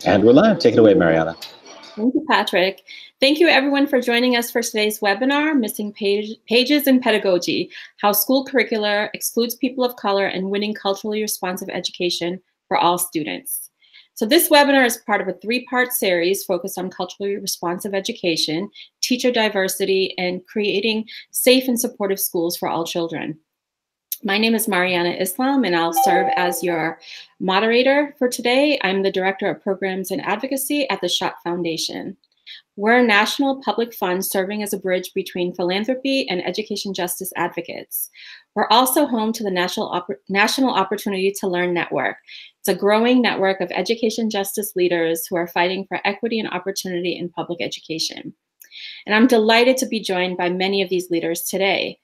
And we're live. Take it away, Mariana. Thank you, Patrick. Thank you, everyone, for joining us for today's webinar, Missing Pages in Pedagogy, How School Curricula Excludes People of Color and Winning Culturally Responsive Education for All Students. So this webinar is part of a three-part series focused on culturally responsive education, teacher diversity, and creating safe and supportive schools for all children. My name is Mariana Islam, and I'll serve as your moderator for today. I'm the Director of Programs and Advocacy at the Schott Foundation. We're a national public fund serving as a bridge between philanthropy and education justice advocates. We're also home to the National Opportunity to Learn Network. It's a growing network of education justice leaders who are fighting for equity and opportunity in public education. And I'm delighted to be joined by many of these leaders today.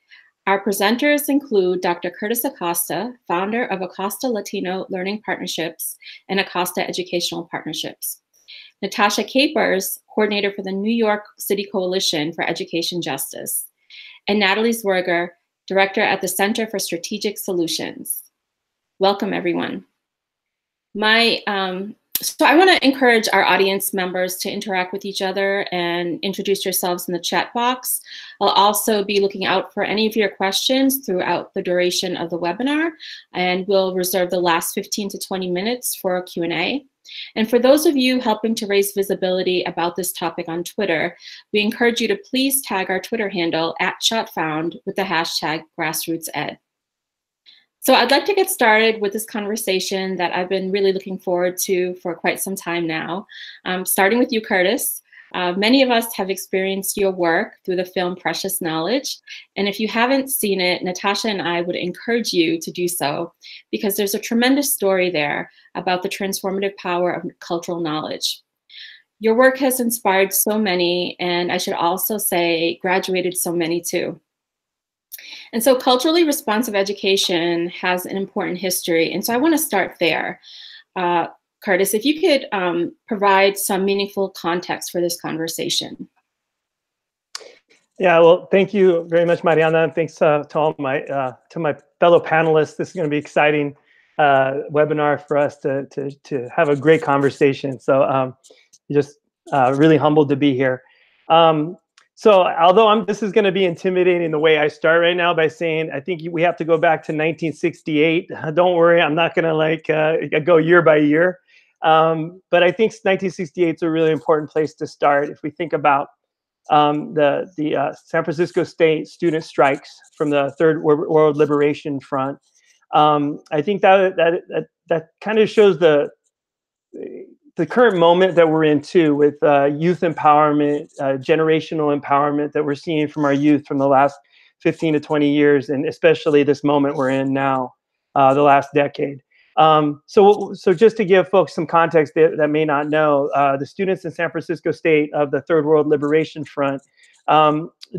Our presenters include Dr. Curtis Acosta, founder of Acosta Latino Learning Partnerships and Acosta Educational Partnerships. Natasha Capers, coordinator for the New York City Coalition for Education Justice. And Natalie Zwerger, director at the Center for Strategic Solutions. Welcome, everyone. So I want to encourage our audience members to interact with each other and introduce yourselves in the chat box. I'll also be looking out for any of your questions throughout the duration of the webinar, and we'll reserve the last 15 to 20 minutes for a Q&A. And for those of you helping to raise visibility about this topic on Twitter, we encourage you to please tag our Twitter handle @SchottFound with the hashtag GrassrootsEd. So I'd like to get started with this conversation that I've been really looking forward to for quite some time now. Starting with you, Curtis. Many of us have experienced your work through the film Precious Knowledge. And if you haven't seen it, Natasha and I would encourage you to do so, because there's a tremendous story there about the transformative power of cultural knowledge. Your work has inspired so many, and I should also say graduated so many too. And so culturally responsive education has an important history. And so I want to start there. Curtis, if you could provide some meaningful context for this conversation. Yeah, well, thank you very much, Mariana. And thanks to all my fellow panelists. This is going to be an exciting webinar for us to have a great conversation. So just really humbled to be here. So although this is going to be intimidating the way I start right now by saying, I think we have to go back to 1968. Don't worry, I'm not going to go year by year. But I think 1968 is a really important place to start. If we think about the San Francisco State student strikes from the Third World Liberation Front, I think that kind of shows the current moment that we're in too, with youth empowerment, generational empowerment that we're seeing from our youth from the last 15 to 20 years, and especially this moment we're in now, the last decade. So just to give folks some context that may not know, the students in San Francisco State of the Third World Liberation Front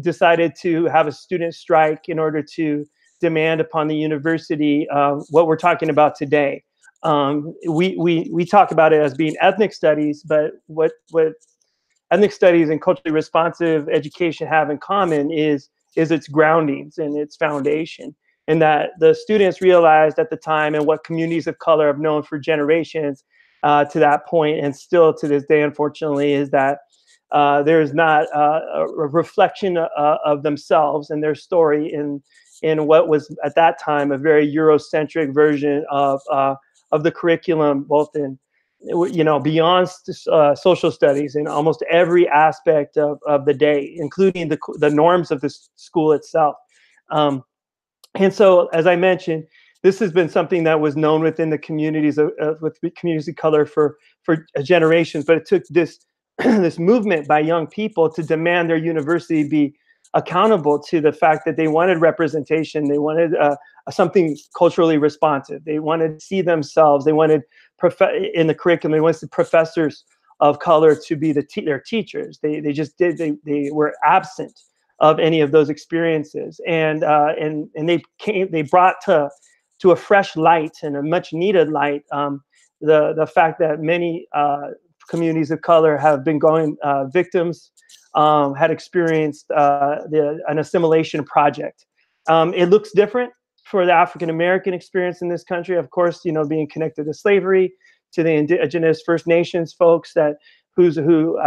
decided to have a student strike in order to demand upon the university what we're talking about today. We talk about it as being ethnic studies, but what ethnic studies and culturally responsive education have in common is its groundings and its foundation. And that the students realized at the time, and what communities of color have known for generations to that point, and still to this day, unfortunately, is that there is not a reflection of themselves and their story in what was at that time a very Eurocentric version of the curriculum, both in, beyond social studies, in almost every aspect of the day, including the norms of the school itself. And so, as I mentioned, this has been something that was known within the communities with communities of color for generations, but it took this this movement by young people to demand their university be accountable to the fact that they wanted representation. They wanted something culturally responsive. They wanted to see themselves. They wanted in the curriculum. They wanted professors of color to be their teachers. They were absent of any of those experiences, and they brought to a fresh light and a much needed light the fact that many communities of color have been going victims. Had experienced an assimilation project. It looks different for the African American experience in this country, of course, being connected to slavery, to the indigenous First Nations folks who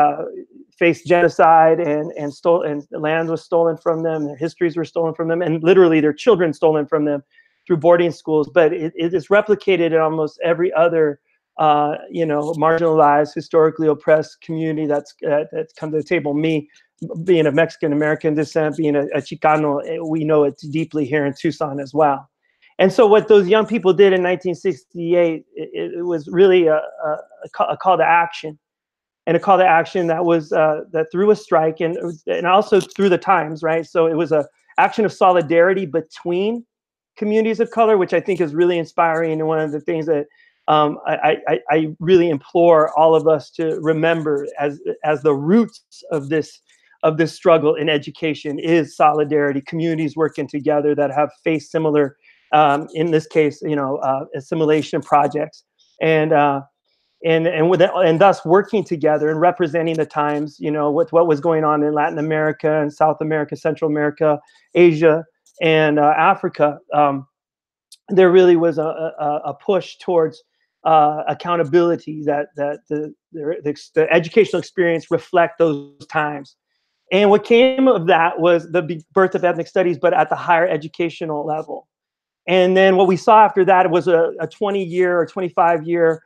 faced genocide and land was stolen from them, their histories were stolen from them, and literally their children stolen from them through boarding schools. But it is replicated in almost every other marginalized, historically oppressed community that's come to the table. Me, being of Mexican American descent, being a Chicano, we know it deeply here in Tucson as well. And so what those young people did in 1968, it was really a call to action, and a call to action that was that through a strike and also through the times, right? So it was a action of solidarity between communities of color, which I think is really inspiring, and one of the things that I really implore all of us to remember as the roots of this struggle in education is solidarity, communities working together that have faced similar, in this case, assimilation projects, and thus working together and representing the times, with what was going on in Latin America and South America, Central America, Asia, and Africa. There really was a push towards accountability, that the educational experience reflect those times. And what came of that was the birth of ethnic studies, but at the higher educational level. And then what we saw after that was a 20-year or 25-year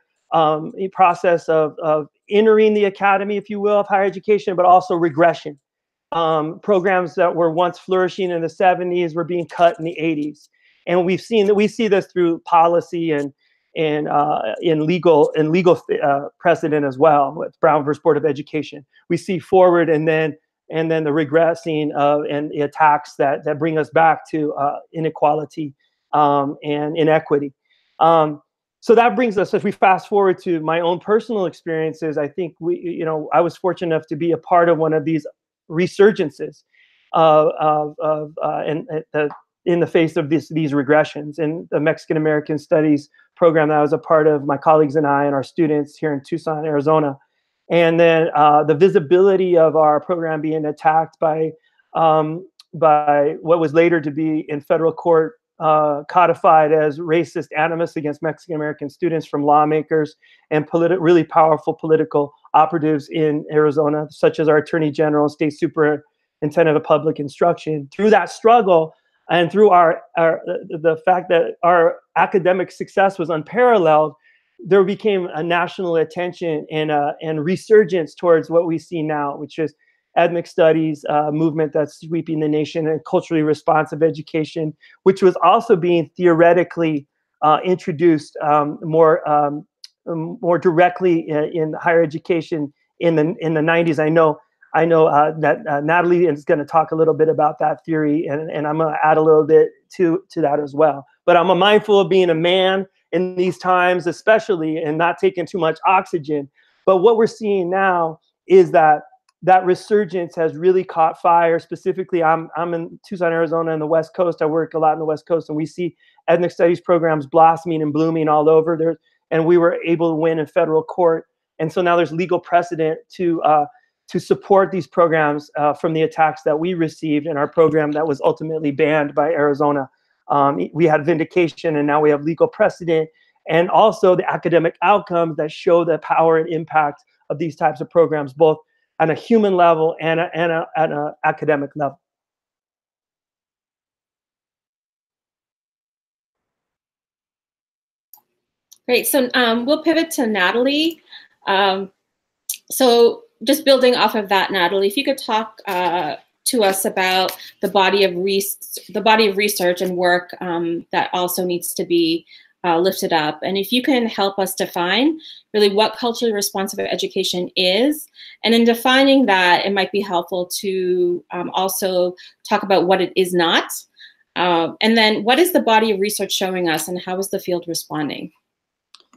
process of entering the academy, if you will, of higher education, but also regression. Programs that were once flourishing in the 70s were being cut in the 80s. And we see this through policy and in legal precedent as well, with Brown versus Board of Education. We see forward and then the regressing and the attacks that bring us back to inequality and inequity. So that brings us, as we fast forward to my own personal experiences, I think I was fortunate enough to be a part of one of these resurgences in the face of these regressions. In the Mexican American Studies program that I was a part of, my colleagues and I and our students here in Tucson, Arizona. And then the visibility of our program being attacked by what was later to be in federal court codified as racist animus against Mexican American students from lawmakers and really powerful political operatives in Arizona, such as our Attorney General, State Superintendent of Public Instruction. Through that struggle, and through the fact that our academic success was unparalleled, there became a national attention and resurgence towards what we see now, which is ethnic studies movement that's sweeping the nation, and culturally responsive education, which was also being theoretically introduced more directly in higher education in the 90s. I know that Natalie is going to talk a little bit about that theory, and I'm going to add a little bit to that as well. But I'm mindful of being a man in these times, especially, and not taking too much oxygen. But what we're seeing now is that resurgence has really caught fire. Specifically, I'm in Tucson, Arizona, on the West Coast. I work a lot in the West Coast, and we see ethnic studies programs blossoming and blooming all over there. And we were able to win in federal court. And so now there's legal precedent to support these programs from the attacks that we received in our program that was ultimately banned by Arizona. We had vindication, and now we have legal precedent, and also the academic outcomes that show the power and impact of these types of programs, both on a human level and at an academic level. Great. So we'll pivot to Natalie. So just building off of that, Natalie, if you could talk to us about the body of research and work that also needs to be lifted up. And if you can help us define really what culturally responsive education is, and in defining that, it might be helpful to also talk about what it is not. And then what is the body of research showing us, and how is the field responding?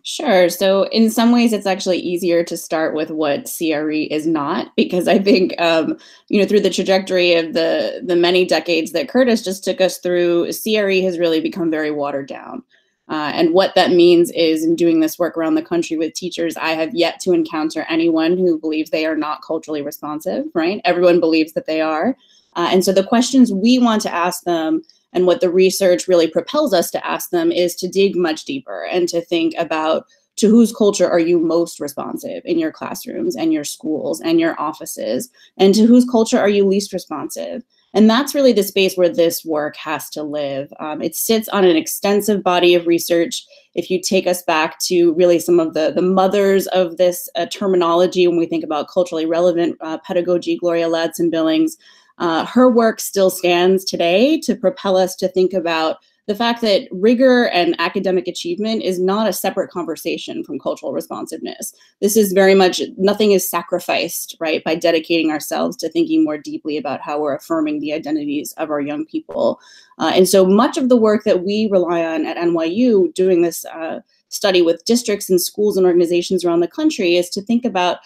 Sure. So in some ways, it's actually easier to start with what CRE is not, because I think, through the trajectory of the many decades that Curtis just took us through, CRE has really become very watered down. And what that means is, in doing this work around the country with teachers, I have yet to encounter anyone who believes they are not culturally responsive, right? Everyone believes that they are. And so the questions we want to ask them, and what the research really propels us to ask them, is to dig much deeper and to think about to whose culture are you most responsive in your classrooms and your schools and your offices, and to whose culture are you least responsive? And that's really the space where this work has to live. It sits on an extensive body of research. If you take us back to really some of the mothers of this terminology, when we think about culturally relevant pedagogy, Gloria Ladson-Billings, her work still stands today to propel us to think about the fact that rigor and academic achievement is not a separate conversation from cultural responsiveness. This is very much, nothing is sacrificed, right, by dedicating ourselves to thinking more deeply about how we're affirming the identities of our young people. And so much of the work that we rely on at NYU doing this study with districts and schools and organizations around the country is to think about,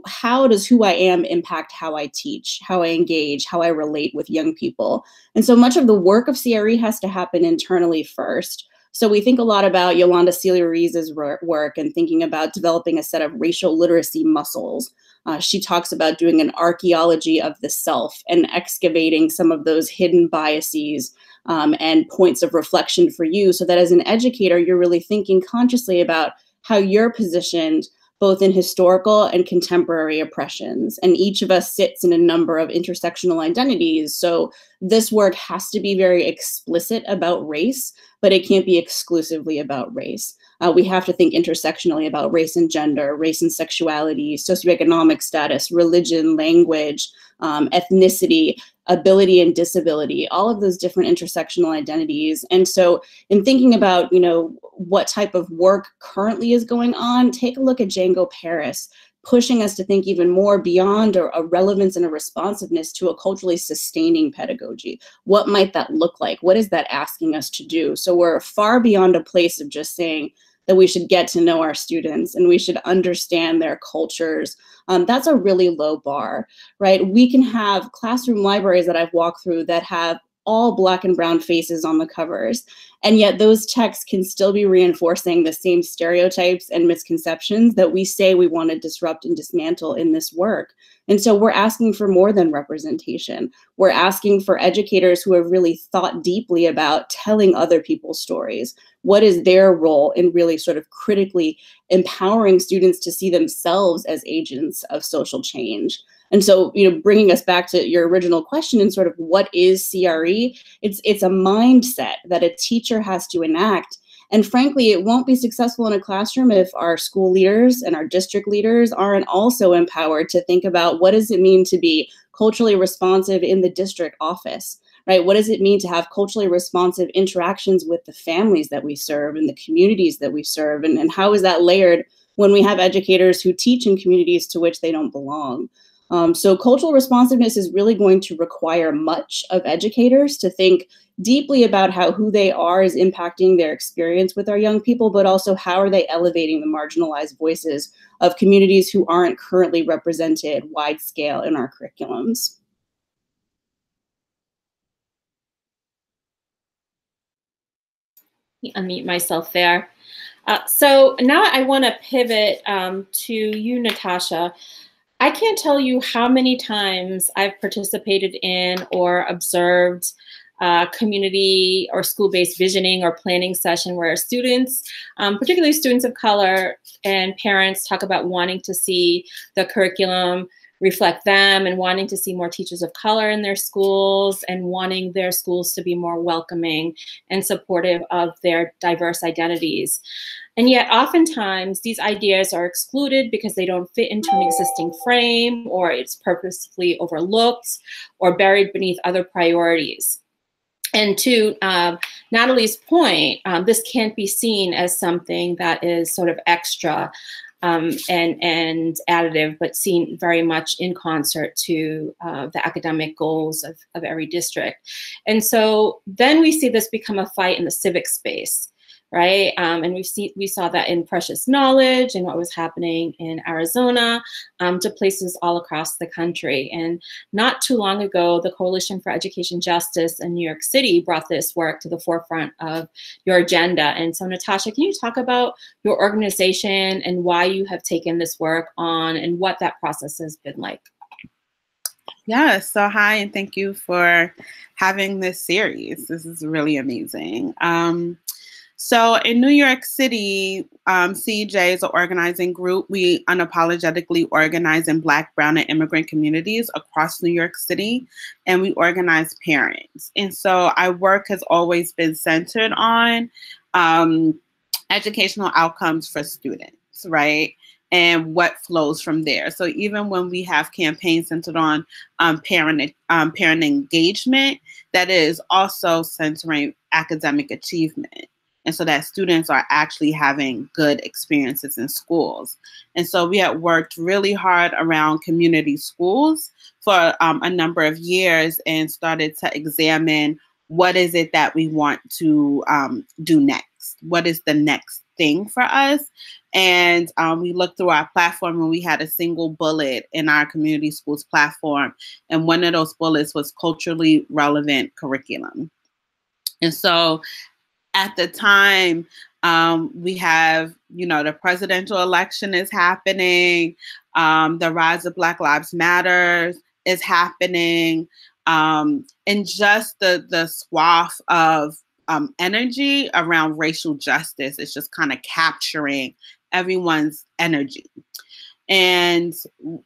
how does who I am impact how I teach, how I engage, how I relate with young people? And so much of the work of CRE has to happen internally first. So we think a lot about Yolanda Celia-Ruiz's work and thinking about developing a set of racial literacy muscles. She talks about doing an archaeology of the self and excavating some of those hidden biases and points of reflection for you, so that as an educator, you're really thinking consciously about how you're positioned both in historical and contemporary oppressions. And each of us sits in a number of intersectional identities. So this work has to be very explicit about race, but it can't be exclusively about race. We have to think intersectionally about race and gender, race and sexuality, socioeconomic status, religion, language, ethnicity, ability and disability, all of those different intersectional identities. And so in thinking about, what type of work currently is going on, take a look at Django Paris, pushing us to think even more beyond a relevance and a responsiveness to a culturally sustaining pedagogy. What might that look like? What is that asking us to do? So we're far beyond a place of just saying that we should get to know our students and we should understand their cultures. That's a really low bar, right? We can have classroom libraries that I've walked through that have all Black and brown faces on the covers. And yet those texts can still be reinforcing the same stereotypes and misconceptions that we say we want to disrupt and dismantle in this work. And so we're asking for more than representation. We're asking for educators who have really thought deeply about telling other people's stories. What is their role in really sort of critically empowering students to see themselves as agents of social change? And so, bringing us back to your original question and sort of what is CRE, it's a mindset that a teacher has to enact. And frankly, it won't be successful in a classroom if our school leaders and our district leaders aren't also empowered to think about what does it mean to be culturally responsive in the district office, right? What does it mean to have culturally responsive interactions with the families that we serve and the communities that we serve? And how is that layered when we have educators who teach in communities to which they don't belong? So cultural responsiveness is really going to require much of educators to think deeply about how who they are is impacting their experience with our young people, but also how are they elevating the marginalized voices of communities who aren't currently represented wide scale in our curriculums. Unmute myself there. So now I want to pivot to you, Natasha. I can't tell you how many times I've participated in or observed community or school-based visioning or planning session where students, particularly students of color and parents, talk about wanting to see the curriculum reflect them and wanting to see more teachers of color in their schools and wanting their schools to be more welcoming and supportive of their diverse identities. And yet oftentimes these ideas are excluded because they don't fit into an existing frame, or it's purposefully overlooked or buried beneath other priorities. And to Natalie's point, this can't be seen as something that is sort of extra and additive, but seen very much in concert to the academic goals of every district. And so then we see this become a fight in the civic space. Right, and we saw that in Precious Knowledge and what was happening in Arizona, to places all across the country. And not too long ago, the Coalition for Education Justice in New York City brought this work to the forefront of your agenda. And so, Natasha, can you talk about your organization and why you have taken this work on and what that process has been like? Yeah, so hi, and thank you for having this series. This is really amazing. So in New York City, CJ is an organizing group. We unapologetically organize in Black, Brown, and immigrant communities across New York City, and we organize parents. And so our work has always been centered on educational outcomes for students, right? And what flows from there. So even when we have campaigns centered on parent engagement, that is also centering academic achievement. And so that students are actually having good experiences in schools. And so we had worked really hard around community schools for a number of years and started to examine what is it that we want to do next? What is the next thing for us? And we looked through our platform and we had a single bullet in our community schools platform. And one of those bullets was culturally relevant curriculum. And so at the time, we have, the presidential election is happening. The rise of Black Lives Matter is happening. And just the swath of energy around racial justice is just kind of capturing everyone's energy. And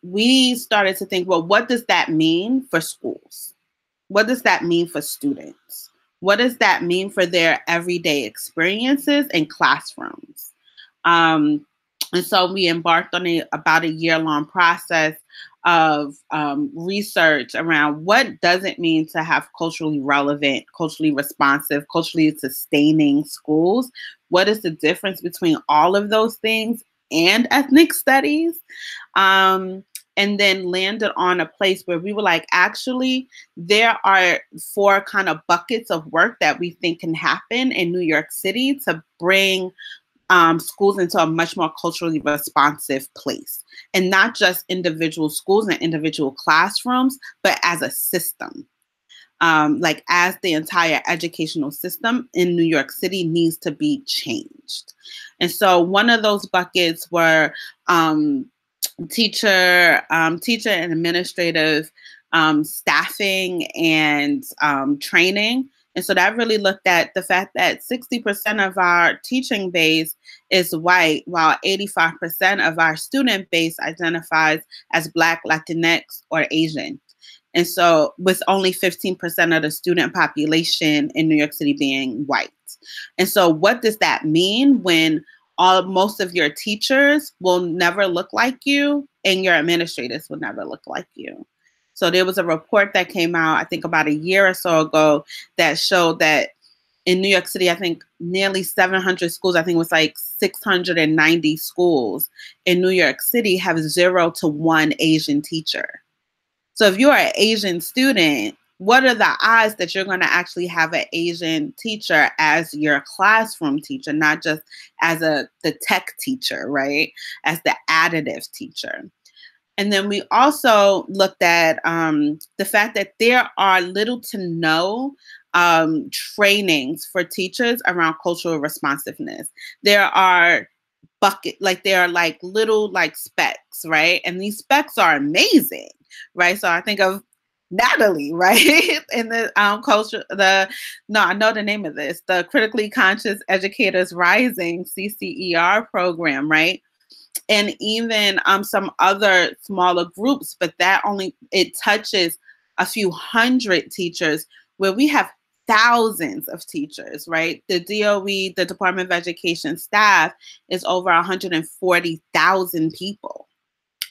we started to think, well, what does that mean for schools? What does that mean for students? What does that mean for their everyday experiences in classrooms? And so we embarked on about a year-long process of research around what does it mean to have culturally relevant, culturally responsive, culturally sustaining schools? What is the difference between all of those things and ethnic studies? And then landed on a place where we were like, actually, there are 4 kind of buckets of work that we think can happen in New York City to bring schools into a much more culturally responsive place. And not just individual schools and individual classrooms, but as a system. Like as the entire educational system in New York City needs to be changed. And so one of those buckets were teacher and administrative staffing and training. And so that really looked at the fact that 60% of our teaching base is white, while 85% of our student base identifies as Black, Latinx, or Asian. And so with only 15% of the student population in New York City being white. And so what does that mean when most of your teachers will never look like you and your administrators will never look like you? So there was a report that came out, I think about a year or so ago, that showed that in New York City, I think nearly 700 schools, I think it was like 690 schools in New York City have 0 to 1 Asian teacher. So if you're an Asian student, what are the odds that you're going to actually have an Asian teacher as your classroom teacher, not just as the tech teacher, right? As the additive teacher. And then we also looked at the fact that there are little to no trainings for teachers around cultural responsiveness. There are little specs, right? And these specs are amazing, right? So I think of Natalie, right? In the I know the name of this, the Critically Conscious Educators Rising CCER program, right? And even some other smaller groups, but it touches a few hundred teachers where we have thousands of teachers, right? The DOE, the Department of Education staff is over 140,000 people.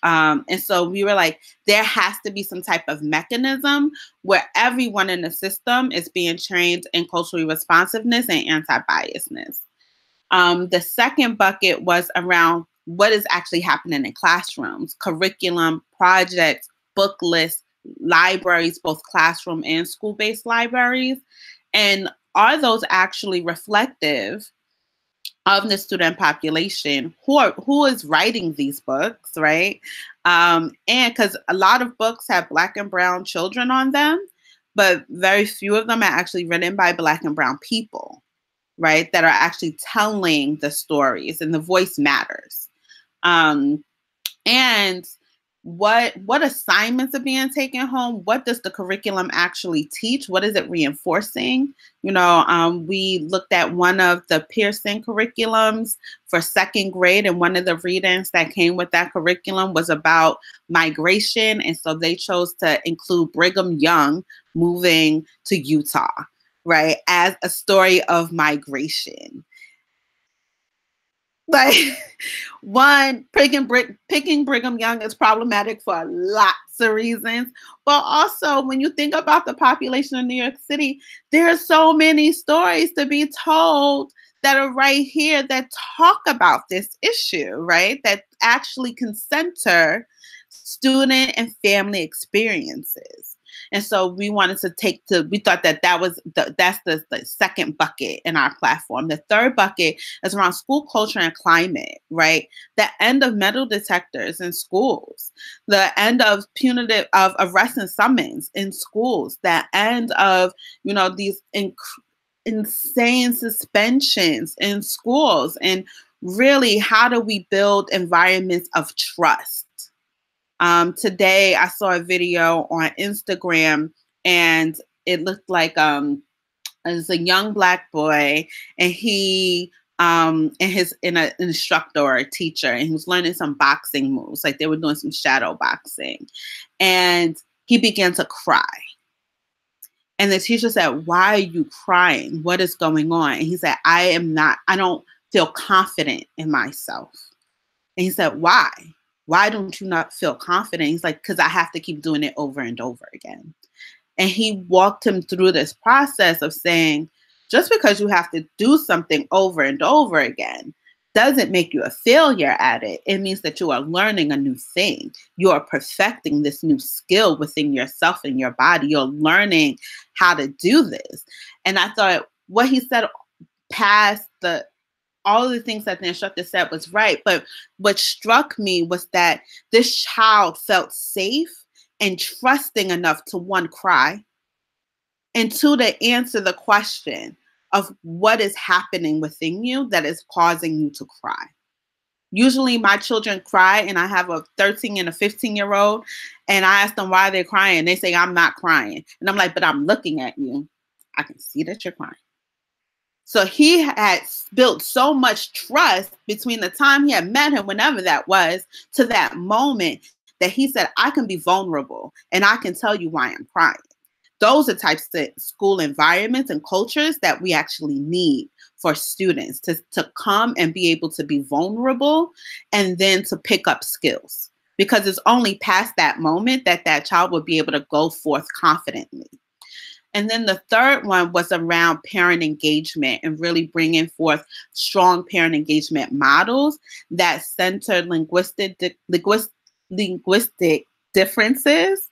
And so we were like, there has to be some type of mechanism where everyone in the system is being trained in culturally responsiveness and anti-biasness. The second bucket was around what is actually happening in classrooms, curriculum, projects, book lists, libraries, both classroom and school-based libraries. And are those actually reflective of the student population? Who is writing these books, right? And because a lot of books have Black and Brown children on them, but very few of them are actually written by Black and Brown people, right? That are actually telling the stories, and the voice matters. And what assignments are being taken home? What does the curriculum actually teach? What is it reinforcing? We looked at one of the Pearson curriculums for 2nd grade, and one of the readings that came with that curriculum was about migration. And so they chose to include Brigham Young moving to Utah, right, as a story of migration. Like, one, picking Brigham Young is problematic for lots of reasons. But also, when you think about the population of New York City, there are so many stories to be told that are right here that talk about this issue, right? That actually can center student and family experiences. And so we wanted to we thought that that's the second bucket in our platform. The third bucket is around school culture and climate, right? The end of metal detectors in schools, the end of arrests and summons in schools, the end of, these insane suspensions in schools. And really, how do we build environments of trust? Today, I saw a video on Instagram, and it looked like it was a young Black boy, and he an instructor or a teacher, and he was learning some boxing moves, like they were doing some shadow boxing, and he began to cry. And the teacher said, "Why are you crying? What is going on?" And he said, I don't feel confident in myself." And he said, "Why? Why don't you not feel confident?" He's like, "Because I have to keep doing it over and over again." And he walked him through this process of saying, just because you have to do something over and over again doesn't make you a failure at it. It means that you are learning a new thing. You are perfecting this new skill within yourself and your body. You're learning how to do this. And I thought what he said past all of the things that the instructor said was right. But what struck me was that this child felt safe and trusting enough to, one, cry, and two, to answer the question of what is happening within you that is causing you to cry. Usually my children cry, and I have a 13 and a 15-year-old, and I ask them why they're crying. They say, "I'm not crying." And I'm like, "But I'm looking at you. I can see that you're crying." So he had built so much trust between the time he had met him, whenever that was, to that moment, that he said, "I can be vulnerable and I can tell you why I'm crying." Those are types of school environments and cultures that we actually need for students to come and be able to be vulnerable and then to pick up skills. Because it's only past that moment that that child will be able to go forth confidently. And then the third one was around parent engagement and really bringing forth strong parent engagement models that center linguistic differences,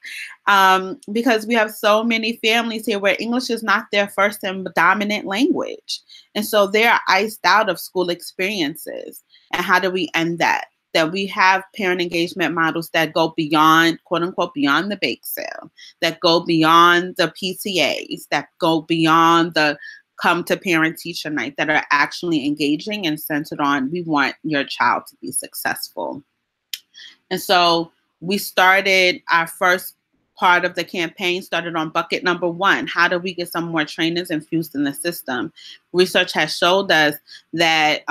because we have so many families here where English is not their first and dominant language. And so they're iced out of school experiences. And how do we end that? That we have parent engagement models that go beyond, quote unquote, beyond the bake sale, that go beyond the PTAs, that go beyond the come to parent teacher night, that are actually engaging and centered on, we want your child to be successful. And so we started our first part of the campaign, started on bucket number 1. How do we get some more trainers infused in the system? Research has showed us that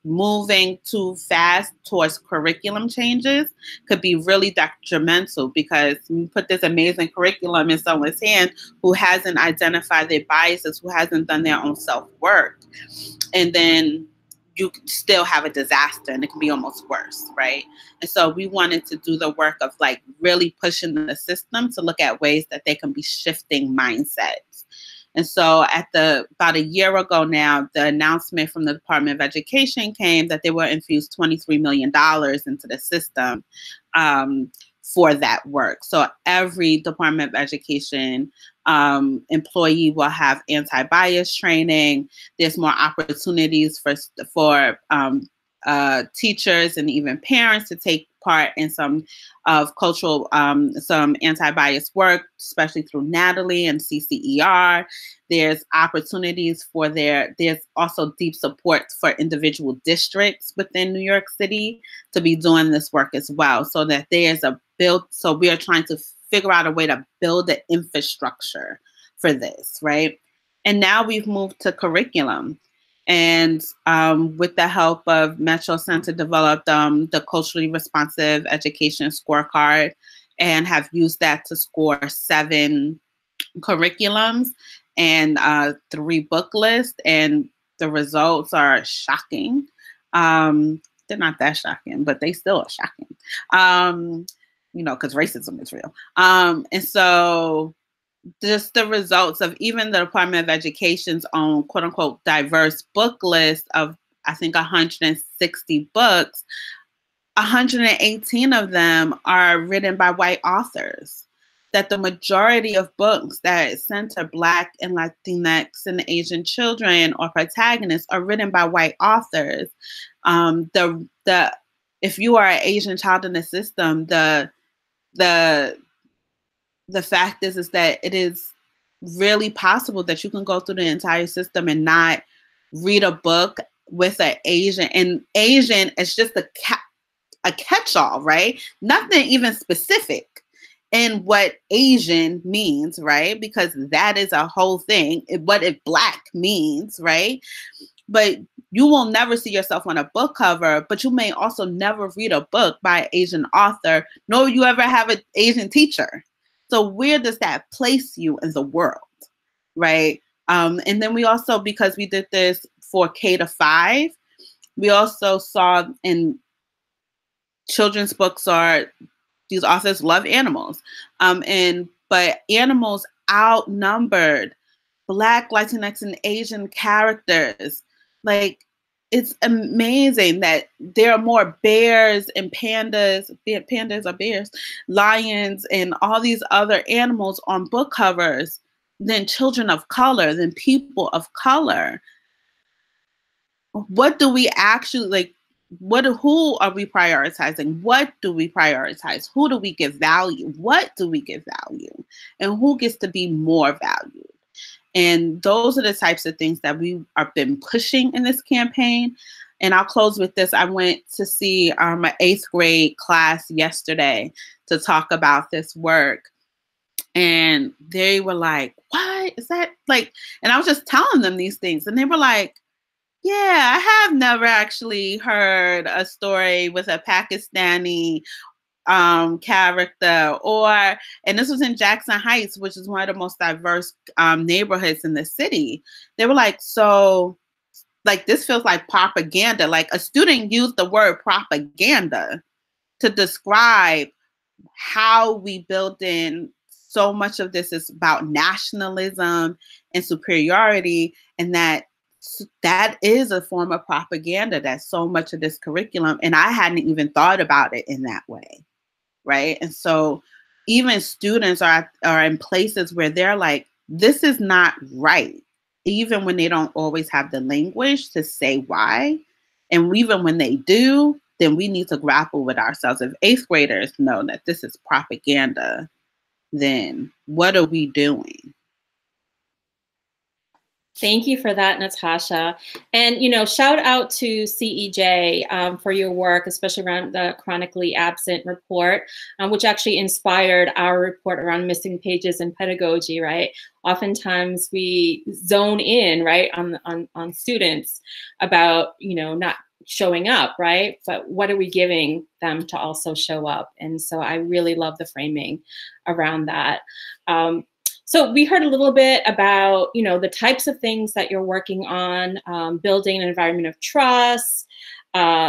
moving too fast towards curriculum changes could be really detrimental, because you put this amazing curriculum in someone's hand who hasn't identified their biases, who hasn't done their own self-work, and then you still have a disaster, and it can be almost worse, right? And so we wanted to do the work of like really pushing the system to look at ways that they can be shifting mindsets. And so about a year ago now, the announcement from the Department of Education came that they will infuse $23 million into the system for that work. So every Department of Education employee will have anti-bias training. There's more opportunities for teachers and even parents to take part in some of cultural, some anti-bias work, especially through Natalie and CCER. There's opportunities for there's also deep support for individual districts within New York City to be doing this work as well, so that there's a build. So we are trying to figure out a way to build the infrastructure for this, right? And now we've moved to curriculum. And with the help of Metro Center, developed the culturally responsive education scorecard and have used that to score 7 curriculums and 3 book lists. And the results are shocking. They're not that shocking, but they still are shocking, you know, because racism is real. And so just the results of even the Department of Education's own quote unquote diverse book list of, I think, 160 books, 118 of them are written by white authors. That the majority of books that center Black and Latinx and Asian children or protagonists are written by white authors. If you are an Asian child in the system, the fact is that it is really possible that you can go through the entire system and not read a book with an Asian. And Asian is just a catch-all, right? Nothing even specific in what Asian means, right? Because that is a whole thing. What if Black means, right? But you will never see yourself on a book cover, but you may also never read a book by an Asian author, nor you ever have an Asian teacher. So where does that place you in the world, right? And then we also, because we did this for K-5, we also saw in children's books these authors love animals, but animals outnumbered Black, Latinx, and Asian characters. Like, it's amazing that there are more bears and pandas are bears, lions, and all these other animals on book covers than children of color, than people of color. What do we actually, like, who are we prioritizing? What do we prioritize? Who do we give value? What do we give value? And who gets to be more valued? And those are the types of things that we have been pushing in this campaign. And I'll close with this. I went to see my 8th grade class yesterday to talk about this work. And they were like, what is that? Like, and I was just telling them these things. And they were like, yeah, I have never actually heard a story with a Pakistani character, and this was in Jackson Heights, which is one of the most diverse neighborhoods in the city. They were like, so, like, this feels like propaganda. Like, a student used the word propaganda to describe how we build in so much of this is about nationalism and superiority, and that is a form of propaganda. That's so much of this curriculum, and I hadn't even thought about it in that way. Right. And so even students are in places where they're like, this is not right, even when they don't always have the language to say why. And even when they do, then we need to grapple with ourselves. If 8th graders know that this is propaganda, then what are we doing? Thank you for that, Natasha. And, you know, shout out to CEJ for your work, especially around the chronically absent report, which actually inspired our report around missing pages in pedagogy, right? Oftentimes we zone in, right, on students about, you know, not showing up, right? But what are we giving them to also show up? And so I really love the framing around that. So we heard a little bit about, you know, the types of things that you're working on, building an environment of trust,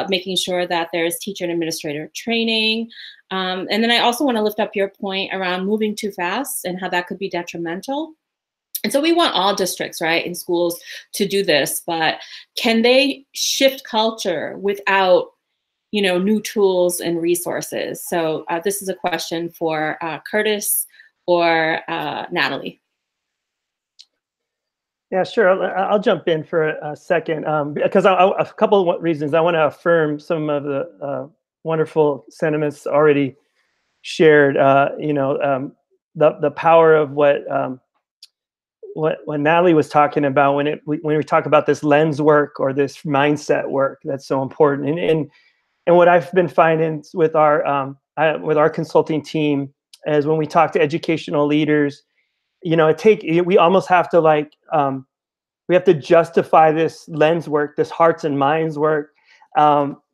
making sure that there's teacher and administrator training. And then I also want to lift up your point around moving too fast and how that could be detrimental. And so we want all districts, right, in schools to do this, but can they shift culture without, you know, new tools and resources? So this is a question for Curtis or Natalie. Yeah, sure. I'll jump in for a second because a couple of reasons. I want to affirm some of the wonderful sentiments already shared. The power of what Natalie was talking about when we talk about this lens work or this mindset work that's so important. And what I've been finding with our consulting team is when we talk to educational leaders, we almost have to we have to justify this lens work, this hearts and minds work.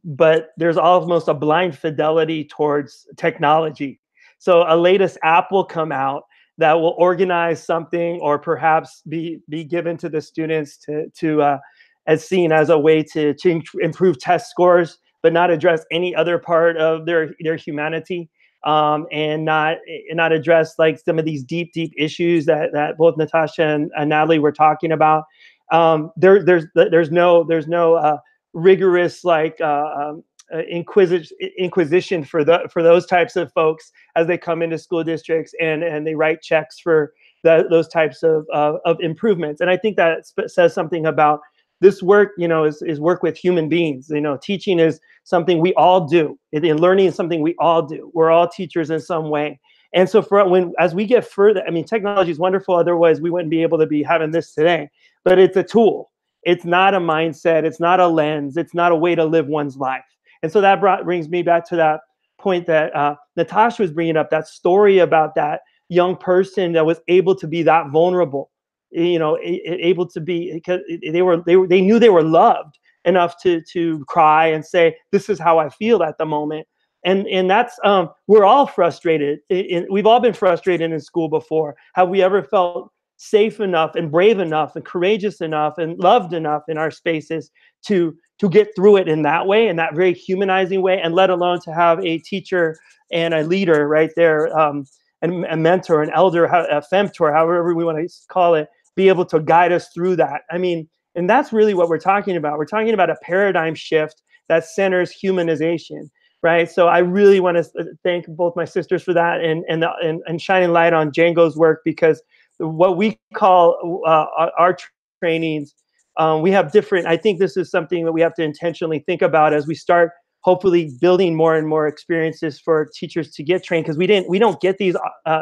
But there's almost a blind fidelity towards technology. So a latest app will come out that will organize something, or perhaps be given to the students to as seen as a way to improve test scores, but not address any other part of their humanity, and not address like some of these deep issues that both Natasha and Natalie were talking about. There's no rigorous inquisition for those types of folks as they come into school districts and they write checks for those types of improvements. And I think that says something about this work, is work with human beings. Teaching is something we all do, and learning is something we all do. We're all teachers in some way. And so as we get further, I mean, technology is wonderful. Otherwise, we wouldn't be able to be having this today. But it's a tool. It's not a mindset. It's not a lens. It's not a way to live one's life. And so that brings me back to that point that Natasha was bringing up, that story about that young person that was able to be that vulnerable, able to be, because they knew they were loved enough to cry and say, this is how I feel at the moment. And that's, we're all frustrated. We've all been frustrated in school before. Have we ever felt safe enough and brave enough and courageous enough and loved enough in our spaces to get through it in that way, in that very humanizing way, and let alone to have a teacher and a leader right there, and a mentor, an elder, a femtor, however we want to call it, be able to guide us through that. I mean, and that's really what we're talking about. We're talking about a paradigm shift that centers humanization, right? So I really want to thank both my sisters for that and shining light on Django's work, because what we call our trainings, we have different, I think this is something that we have to intentionally think about as we start hopefully building more and more experiences for teachers to get trained, because we don't get these,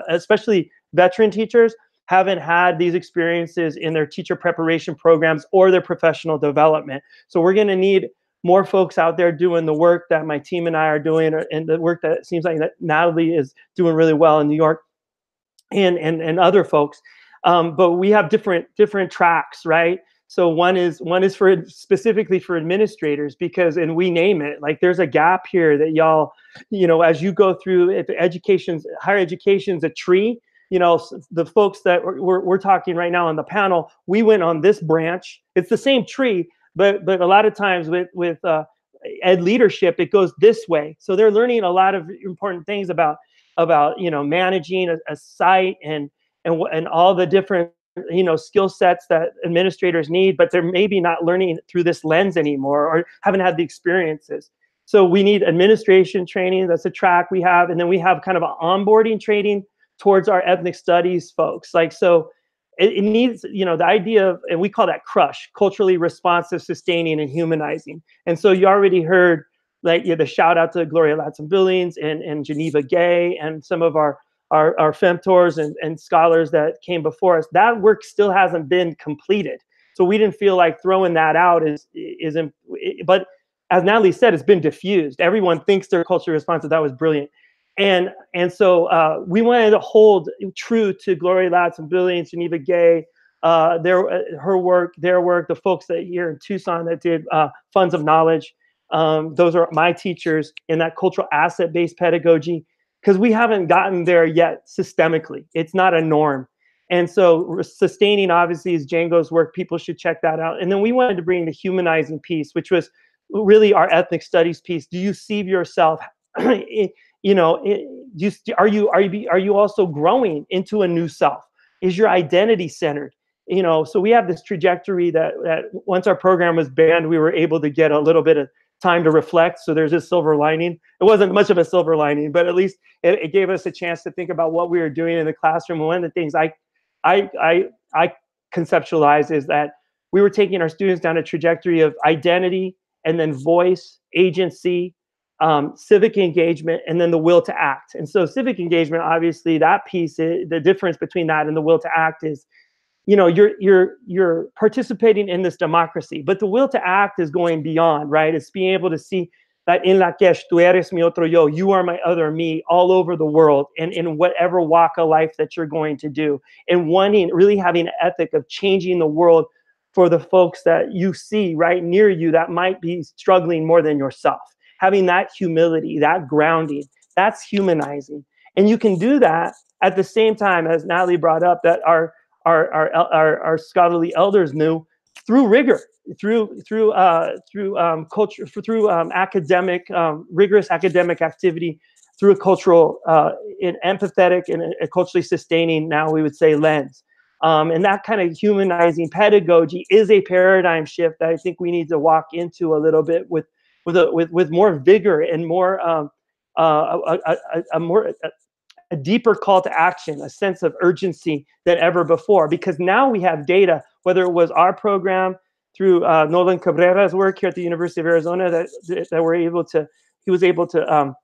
especially veteran teachers haven't had these experiences in their teacher preparation programs or their professional development. So we're going to need more folks out there doing the work that my team and I are doing, and the work that it seems like that Natalie is doing really well in New York, and other folks. But we have different tracks, right? So one is for specifically for administrators, because, and we name it, like there's a gap here that y'all, as you go through, if higher education's a tree, the folks that we're talking right now on the panel, we went on this branch. It's the same tree, but a lot of times with ed leadership, it goes this way. So they're learning a lot of important things about managing a site and all the different skill sets that administrators need, but they're maybe not learning through this lens anymore, or haven't had the experiences. So we need administration training. That's a track we have, and then we have kind of an onboarding training towards our ethnic studies folks. Like, so it needs, the idea of, and we call that CRUSH, culturally responsive, sustaining, and humanizing. And so you already heard the shout out to Gloria Ladson-Billings and Geneva Gay and some of our femtors and scholars that came before us. That work still hasn't been completed. So we didn't feel like throwing that out but as Natalie said, it's been diffused. Everyone thinks they're culturally responsive. That was brilliant. And so we wanted to hold true to Gloria Ladson-Billings, Geneva Gay, her work, their work, the folks that here in Tucson that did Funds of Knowledge. Those are my teachers in that cultural asset-based pedagogy, because we haven't gotten there yet systemically. It's not a norm. And so sustaining, obviously, is Django's work. People should check that out. And then we wanted to bring the humanizing piece, which was really our ethnic studies piece. Do you see yourself, are you also growing into a new self? Is your identity centered? So we have this trajectory that once our program was banned, we were able to get a little bit of time to reflect. So there's this silver lining. It wasn't much of a silver lining, but at least it gave us a chance to think about what we were doing in the classroom. And one of the things I conceptualize is that we were taking our students down a trajectory of identity, and then voice, agency, civic engagement, and then the will to act. And so civic engagement, obviously, that piece, the difference between that and the will to act is, you know, you're participating in this democracy, but the will to act is going beyond, right? It's being able to see that in la que tú eres mi otro yo, you are my other me, all over the world, and in whatever walk of life that you're going to do, and wanting, really having an ethic of changing the world for the folks that you see right near you that might be struggling more than yourself. Having that humility, that grounding, that's humanizing. And you can do that at the same time, as Natalie brought up, that our scholarly elders knew, through rigor, through culture, through academic, rigorous academic activity, through a cultural, an empathetic and a culturally sustaining, now we would say, lens. And that kind of humanizing pedagogy is a paradigm shift that I think we need to walk into a little bit with more vigor and more a deeper call to action, a sense of urgency than ever before. Because now we have data, whether it was our program through Nolan Cabrera's work here at the University of Arizona, that we're able to, he was able to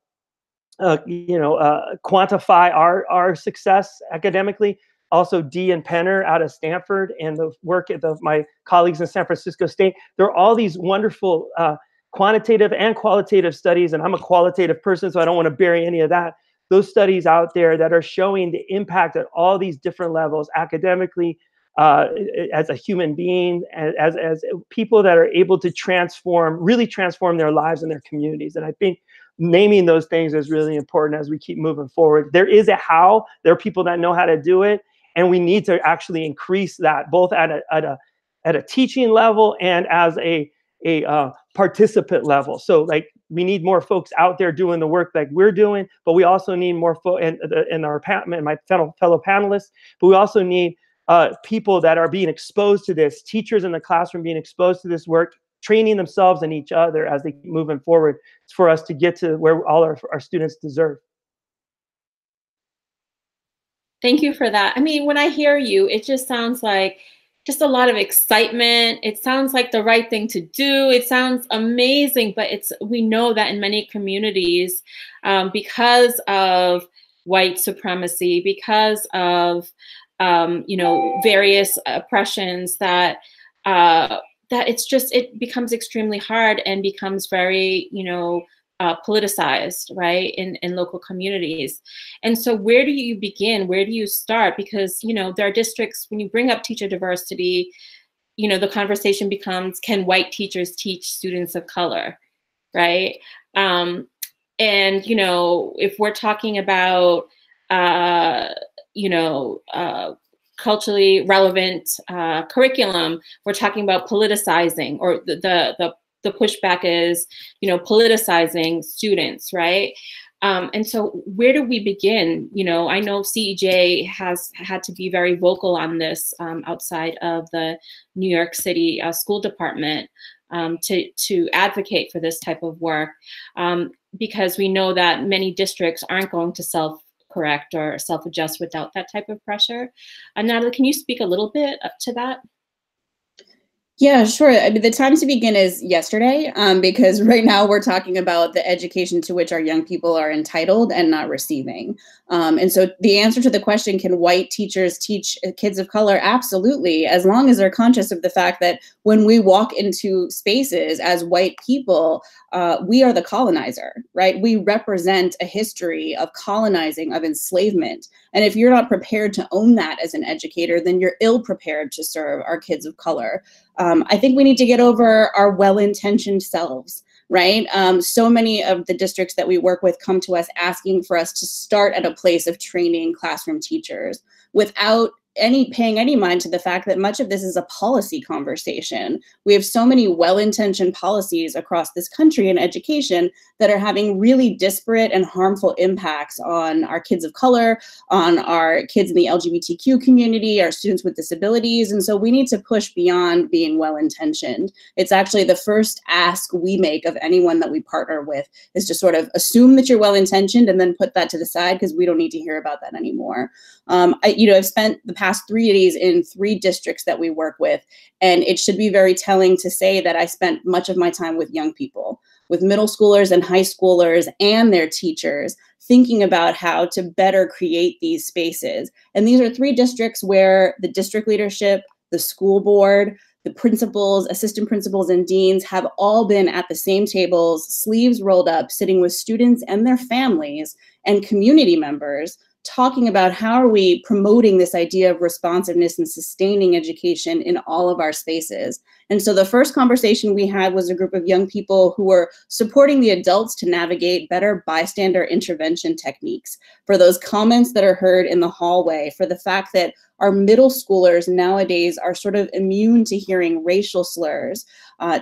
quantify our success academically. Also, Dee and Penner out of Stanford, and the work of my colleagues in San Francisco State. There are all these wonderful quantitative and qualitative studies, and I'm a qualitative person, so I don't want to bury any of that. Those studies out there that are showing the impact at all these different levels, academically, as a human being, as people that are able to really transform their lives and their communities. And I think naming those things is really important as we keep moving forward. There is a how. There are people that know how to do it, and we need to actually increase that, both at a teaching level and as a participant level. So, like, we need more folks out there doing the work like we're doing, but we also need more folks, and my fellow panelists, but we also need people that are being exposed to this, teachers in the classroom being exposed to this work, training themselves and each other as they keep moving forward for us to get to where all our students deserve. Thank you for that. I mean, when I hear you, it just sounds like just a lot of excitement. It sounds like the right thing to do. It sounds amazing, but we know that in many communities, because of white supremacy, because of various oppressions, that it becomes extremely hard and becomes very politicized, right, in local communities. And so where do you begin? Where do you start? Because, there are districts, when you bring up teacher diversity, the conversation becomes, can white teachers teach students of color, right? And, if we're talking about, culturally relevant curriculum, we're talking about politicizing, or the pushback is, politicizing students, right? And so where do we begin? I know CEJ has had to be very vocal on this outside of the New York City School Department to advocate for this type of work, because we know that many districts aren't going to self-correct or self-adjust without that type of pressure. Natalie, can you speak a little bit to that? Yeah, sure. I mean, the time to begin is yesterday, because right now we're talking about the education to which our young people are entitled and not receiving. And so the answer to the question, can white teachers teach kids of color? Absolutely, as long as they're conscious of the fact that when we walk into spaces as white people, we are the colonizer, right? We represent a history of colonizing, of enslavement. And if you're not prepared to own that as an educator, then you're ill prepared to serve our kids of color. I think we need to get over our well-intentioned selves, right? So many of the districts that we work with come to us asking for us to start at a place of training classroom teachers without paying any mind to the fact that much of this is a policy conversation. We have so many well-intentioned policies across this country in education that are having really disparate and harmful impacts on our kids of color, on our kids in the LGBTQ community, our students with disabilities. And so we need to push beyond being well-intentioned. It's actually the first ask we make of anyone that we partner with, is to sort of assume that you're well-intentioned and then put that to the side, because we don't need to hear about that anymore. I've spent the past 3 days in 3 districts that we work with, and it should be very telling to say that I spent much of my time with young people. with middle schoolers and high schoolers and their teachers, thinking about how to better create these spaces. And these are 3 districts where the district leadership, the school board, the principals, assistant principals, and deans have all been at the same tables, sleeves rolled up, sitting with students and their families and community members, talking about how are we promoting this idea of responsiveness and sustaining education in all of our spaces. And so the first conversation we had was a group of young people who were supporting the adults to navigate better bystander intervention techniques, for those comments that are heard in the hallway, for the fact that our middle schoolers nowadays are sort of immune to hearing racial slurs,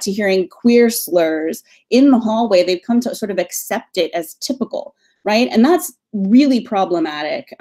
to hearing queer slurs in the hallway. They've come to sort of accept it as typical, right? And that's really problematic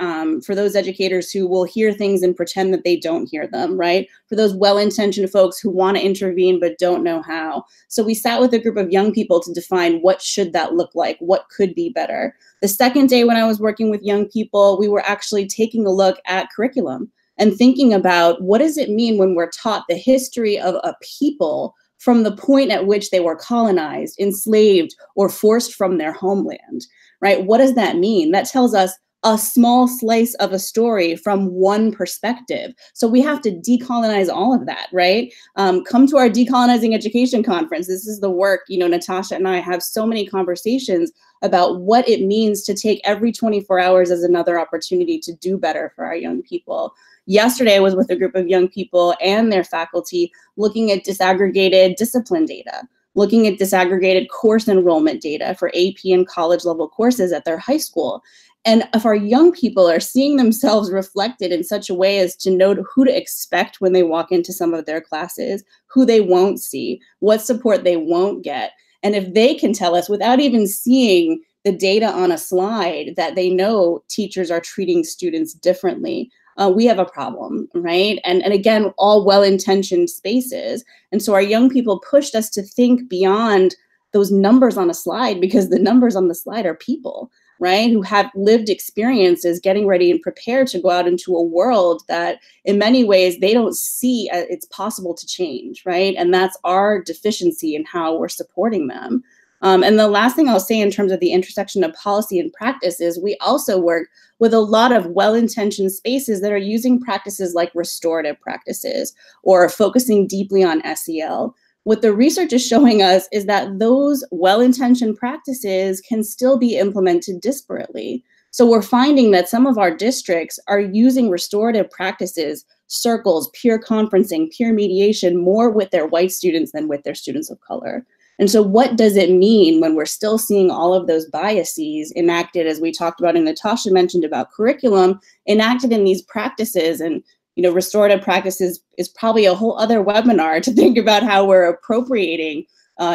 for those educators who will hear things and pretend that they don't hear them, right? For those well-intentioned folks who want to intervene but don't know how. So we sat with a group of young people to define what should that look like, what could be better. The second day when I was working with young people, we were actually taking a look at curriculum and thinking about what does it mean when we're taught the history of a people from the point at which they were colonized, enslaved, or forced from their homeland, right? What does that mean? That tells us a small slice of a story from one perspective. So we have to decolonize all of that, right? Come to our Decolonizing Education Conference. This is the work, you know, Natasha and I have so many conversations about what it means to take every 24 hours as another opportunity to do better for our young people. Yesterday, I was with a group of young people and their faculty looking at disaggregated discipline data, looking at disaggregated course enrollment data for AP and college level courses at their high school. And if our young people are seeing themselves reflected in such a way as to know who to expect when they walk into some of their classes, who they won't see, what support they won't get, and if they can tell us without even seeing the data on a slide that they know teachers are treating students differently, we have a problem, right? And again, all well-intentioned spaces. And so our young people pushed us to think beyond those numbers on a slide, because the numbers on the slide are people, right? Who have lived experiences getting ready and prepared to go out into a world that in many ways they don't see it's possible to change, right? And that's our deficiency in how we're supporting them. And the last thing I'll say in terms of the intersection of policy and practice is we also work with a lot of well-intentioned spaces that are using practices like restorative practices or focusing deeply on SEL. What the research is showing us is that those well-intentioned practices can still be implemented disparately. So we're finding that some of our districts are using restorative practices, circles, peer conferencing, peer mediation more with their white students than with their students of color. And so what does it mean when we're still seeing all of those biases enacted, as we talked about and Natasha mentioned about curriculum, enacted in these practices? And you know, restorative practices is probably a whole other webinar to think about how we're appropriating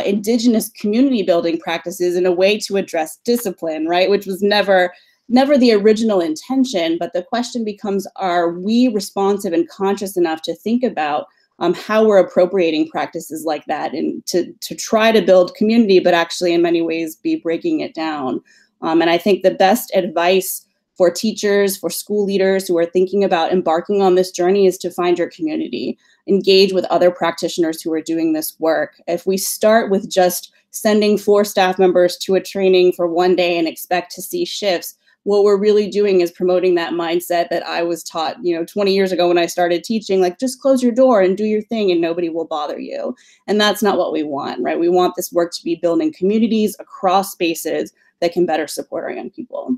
indigenous community building practices in a way to address discipline, right? Which was never the original intention, but the question becomes, are we responsive and conscious enough to think about how we're appropriating practices like that and to try to build community, but actually in many ways be breaking it down. And I think the best advice for teachers, for school leaders who are thinking about embarking on this journey is to find your community, engage with other practitioners who are doing this work. If we start with just sending 4 staff members to a training for one day and expect to see shifts, what we're really doing is promoting that mindset that I was taught, 20 years ago when I started teaching, like just close your door and do your thing and nobody will bother you. And that's not what we want, right? We want this work to be building communities across spaces that can better support our young people.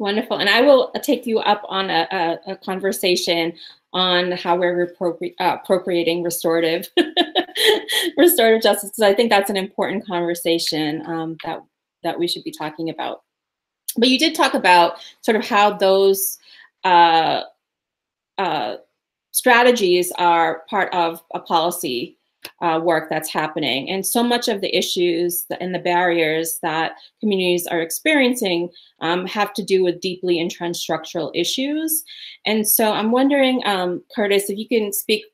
Wonderful. And I will take you up on a conversation on how we're appropriating restorative justice, because I think that's an important conversation that we should be talking about. But you did talk about sort of how those strategies are part of a policy work that's happening. And so much of the issues and the barriers that communities are experiencing have to do with deeply entrenched structural issues. And so I'm wondering, Curtis, if you can speak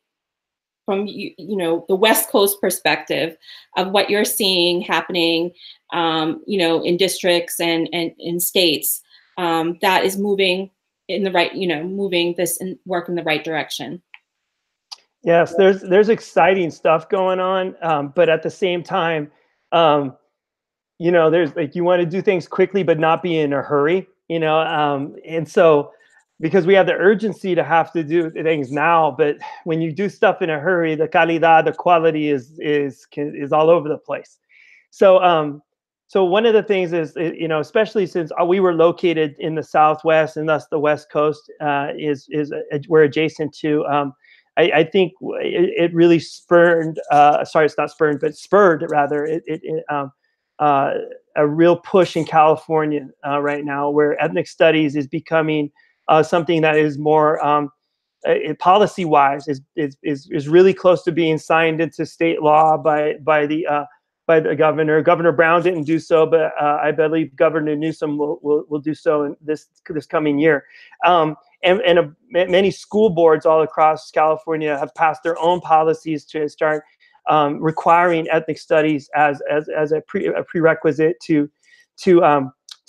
from the West Coast perspective of what you're seeing happening, in districts and in states that is moving in the right, moving this work in the right direction. Yes, there's exciting stuff going on, but at the same time, you know, there's like, you want to do things quickly, but not be in a hurry, you know? And so, because we have the urgency to have to do things now, but when you do stuff in a hurry, the calidad, the quality is all over the place. So, so one of the things is, you know, especially since we were located in the Southwest and thus the West Coast we're adjacent to. I think it really spurred. Sorry, it's not spurned, but spurred rather. A real push in California right now, where ethnic studies is becoming something that is more policy-wise is really close to being signed into state law by the governor. Governor Brown didn't do so, but I believe Governor Newsom will do so in this coming year. Many school boards all across California have passed their own policies to start requiring ethnic studies as a prerequisite to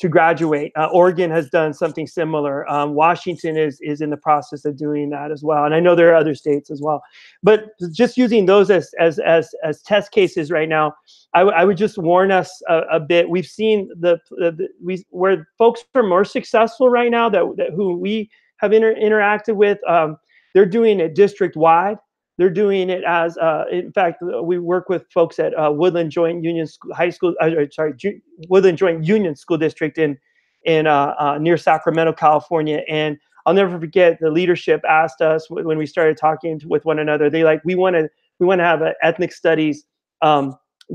graduate. Oregon has done something similar. Washington is in the process of doing that as well, and I know there are other states as well. But just using those as test cases right now, I would just warn us a bit. We've seen where folks are more successful right now that who we have interacted with. They're doing it district wide. They're doing it as, in fact, we work with folks at Woodland Joint Union Woodland Joint Union School District in near Sacramento, California. And I'll never forget, the leadership asked us when we started talking with one another. They like, we want to have an ethnic studies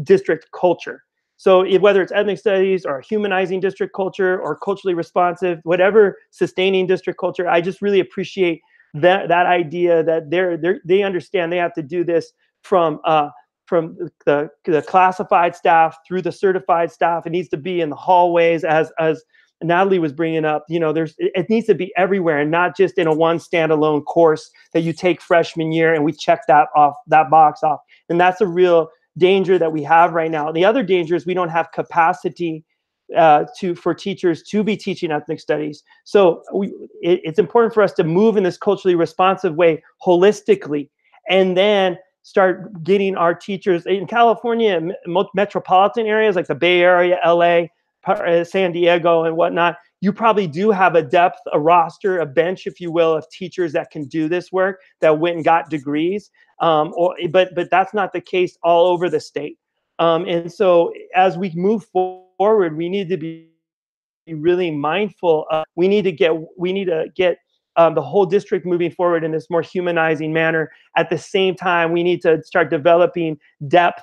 district culture. So whether it's ethnic studies or humanizing district culture or culturally responsive, whatever sustaining district culture, I just really appreciate that idea that they understand they have to do this from the classified staff through the certified staff. It needs to be in the hallways, as Natalie was bringing up. You know, it needs to be everywhere, and not just in a one standalone course that you take freshman year and we check that box off. And that's a real danger that we have right now. The other danger is we don't have capacity for teachers to be teaching ethnic studies. So it's important for us to move in this culturally responsive way holistically, and then start getting our teachers in California, metropolitan areas like the Bay Area, LA, San Diego, and whatnot. You probably do have a roster, a bench, if you will, of teachers that can do this work, that went and got degrees. But that's not the case all over the state. And so as we move forward, we need to be really mindful. We need to get the whole district moving forward in this more humanizing manner. At the same time, we need to start developing depth.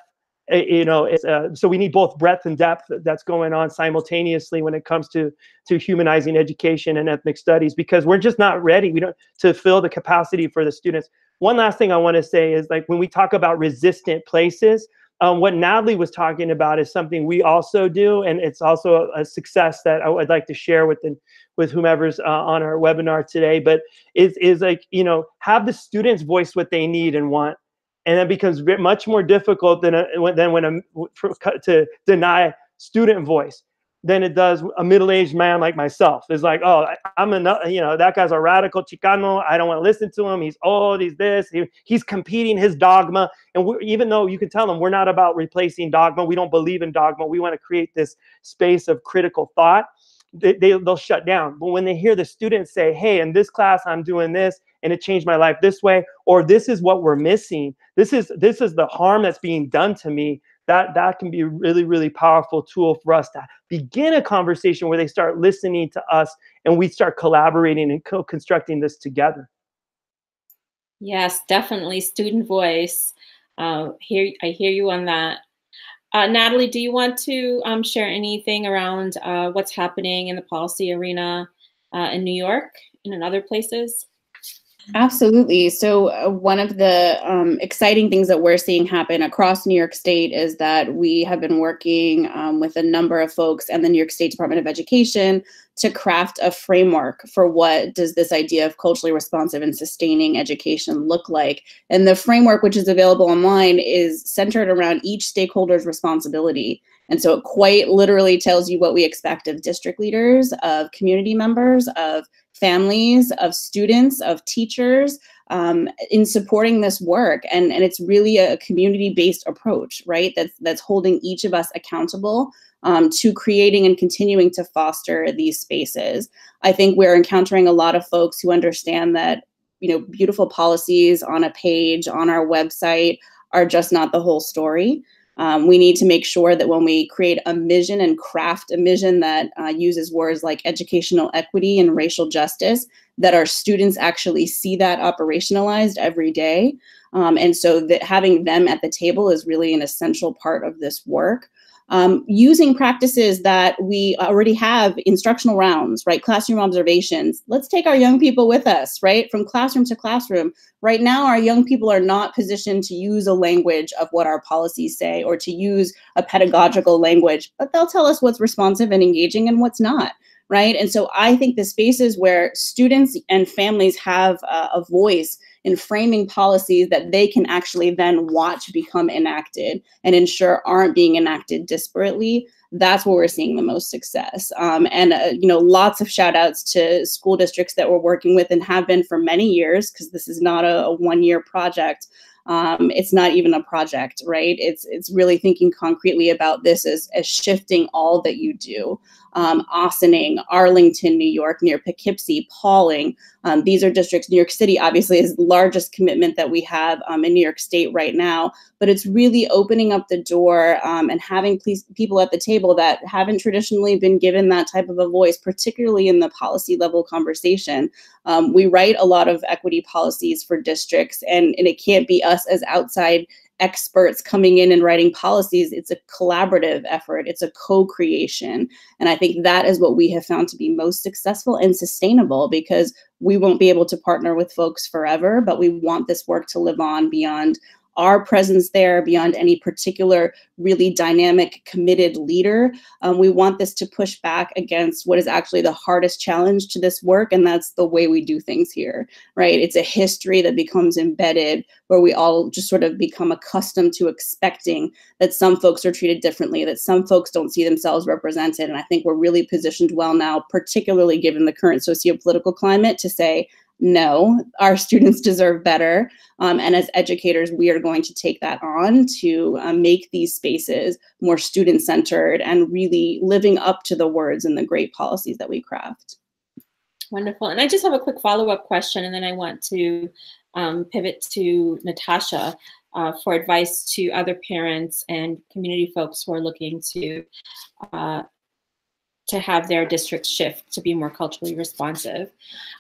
So we need both breadth and depth that's going on simultaneously when it comes to humanizing education and ethnic studies, because we're just not ready. We don't to fill the capacity for the students. One last thing I want to say is, like, when we talk about resistant places, what Natalie was talking about is something we also do, and it's also a success that I'd like to share with whomever's on our webinar today. But is like, you know, have the students voice what they need and want, and that becomes much more difficult to deny student voice than it does a middle-aged man like myself. It's like, oh, that guy's a radical Chicano. I don't want to listen to him. He's old. He's this. He's competing his dogma. And even though you can tell them we're not about replacing dogma, we don't believe in dogma. We want to create this space of critical thought. They'll shut down. But when they hear the students say, hey, in this class, I'm doing this, and it changed my life this way, or this is what we're missing. This is the harm that's being done to me. That can be a really, really powerful tool for us to begin a conversation where they start listening to us and we start collaborating and co-constructing this together. Yes, definitely student voice. I hear you on that. Natalie, do you want to share anything around what's happening in the policy arena in New York and in other places? Absolutely. So one of the exciting things that we're seeing happen across New York State is that we have been working with a number of folks and the New York State Department of Education to craft a framework for what does this idea of culturally responsive and sustaining education look like. And the framework, which is available online, is centered around each stakeholder's responsibility. And so it quite literally tells you what we expect of district leaders, of community members, of families, of students, of teachers, in supporting this work. And it's really a community-based approach, right? That's holding each of us accountable to creating and continuing to foster these spaces. I think we're encountering a lot of folks who understand that, beautiful policies on a page on our website are just not the whole story. We need to make sure that when we create a mission and craft a mission that uses words like educational equity and racial justice, that our students actually see that operationalized every day. And so that having them at the table is really an essential part of this work. Using practices that we already have, instructional rounds, right? Classroom observations. Let's take our young people with us, right? From classroom to classroom. Right now, our young people are not positioned to use a language of what our policies say or to use a pedagogical language, but they'll tell us what's responsive and engaging and what's not, right? And so I think the spaces where students and families have a voice in framing policies that they can actually then watch become enacted and ensure aren't being enacted disparately, that's where we're seeing the most success. Lots of shout outs to school districts that we're working with and have been for many years, because this is not a one-year project. It's not even a project, right? It's really thinking concretely about this as shifting all that you do. Ossining, Arlington, New York, near Poughkeepsie, Pauling. These are districts. New York City, obviously, is the largest commitment that we have in New York State right now. But it's really opening up the door and having people at the table that haven't traditionally been given that type of a voice, particularly in the policy level conversation. We write a lot of equity policies for districts, and it can't be us as outside experts coming in and writing policies. It's a collaborative effort. It's a co-creation. And I think that is what we have found to be most successful and sustainable, because we won't be able to partner with folks forever, but we want this work to live on beyond our presence there, beyond any particular really dynamic, committed leader. We want this to push back against what is actually the hardest challenge to this work, and that's the way we do things here, right? It's a history that becomes embedded, where we all just sort of become accustomed to expecting that some folks are treated differently, that some folks don't see themselves represented. And I think we're really positioned well now, particularly given the current socio-political climate, to say, no, our students deserve better. And as educators, we are going to take that on to make these spaces more student-centered and really living up to the words and the great policies that we craft. Wonderful. And I just have a quick follow-up question, and then I want to pivot to Natasha for advice to other parents and community folks who are looking to have their districts shift to be more culturally responsive.